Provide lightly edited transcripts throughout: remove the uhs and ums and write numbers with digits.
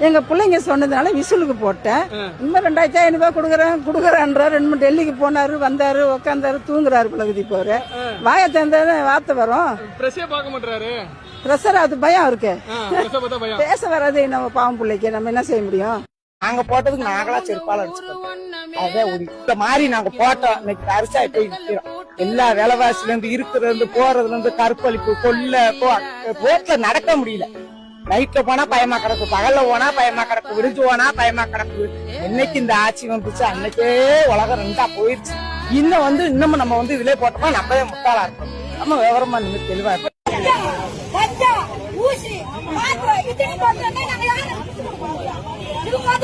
எங்க பிள்ளைங்க சொன்னதுனால விசுலுக்கு போட்டேன். இன்னும் 2500 ரூபாய் கொடுக்குறேன்ற 2 டெல்லிக்கு போனாரு, வந்தாரு, உட்காந்தாரு, தூங்குறாரு. பழகுதி போற வாயை தந்தாரு வார்த்தை வரும். பிரஷர் அது பயம் இருக்கு. பேச வராது நம்ம பாவம் பிள்ளைக்கு நம்ம என்ன செய்ய முடியும்? நாங்க போட்டதுக்கு நாங்களா செருப்பால அடிச்சுக்கோம். அதான் இந்த மாதிரி நாங்க போட்டோம். இன்னைக்கு அரிசாய் போய் நிக்கிறோம். எல்லா விலைவாசில இருந்து இருக்கிறது போறதுல இருந்து கற்பழிப்பு கொல்ல ரோட்ல நடக்க முடியல. நைட்ல போனா பயமா கிடக்கு, பகல்ல போனா பயமா கிடக்கு, விடிஞ்சு போனா பயமா கிடக்கு. என்னைக்கு இந்த ஆட்சி வந்துச்சு அன்னைக்கே உலகம் ரெண்டா போயிருச்சு. இன்னமும் நம்ம இதுல போட்டோமா நம்மளே முட்டாளா இருக்கும். நம்ம விவரமா நின்று தெளிவா இருக்கும்.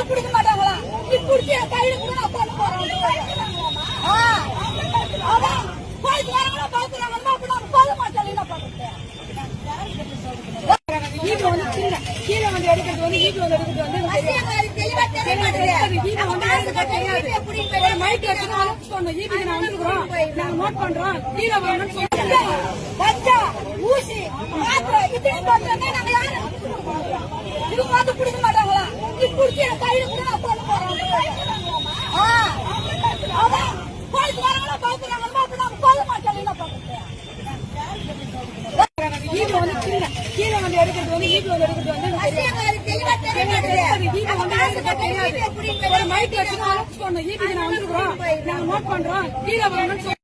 குடிக்க மாட்டாங்களா? குடிச்சு கையில கூட அப்பா போறோம். போயிட்டு வரவங்களா பாக்குறாங்க. போக மாட்டாங்க. என்ன பண்ணுறது? ஈடு வந்து கீழே வந்து எடுக்கிறது ஈடு வந்து எடுக்கிறது தெளிவா தெரிய மாட்டேங்குது. மைக் சொன்னோம் ஈடு நான் வந்துருக்கிறோம், நாங்க நோட் பண்றோம், கீழே வரணும்னு சொல்லிட்டு பச்சா ஊசி மாத்திரை இப்படி போட்டோம்னா நாங்க யாரும் இவங்க வந்து குடிக்க மாட்டாங்களா? குடிச்சு கையில கூட அப்பா போறோம். அதான் போயிட்டு வரவங்களா பாக்குறாங்க. போக மாட்டாங்க. என்ன பண்ணுறது? ஈடு வந்து கீழே வந்து எடுக்கிறது ஈடு வந்து எடுக்கிறது தெளிவா தெரிய மாட்டேங்குது. ஈடு வந்து மைக் சொன்னோம் ஈடு நான் வந்துருக்கிறோம், நாங்க நோட் பண்றோம், கீழே வரணும்னு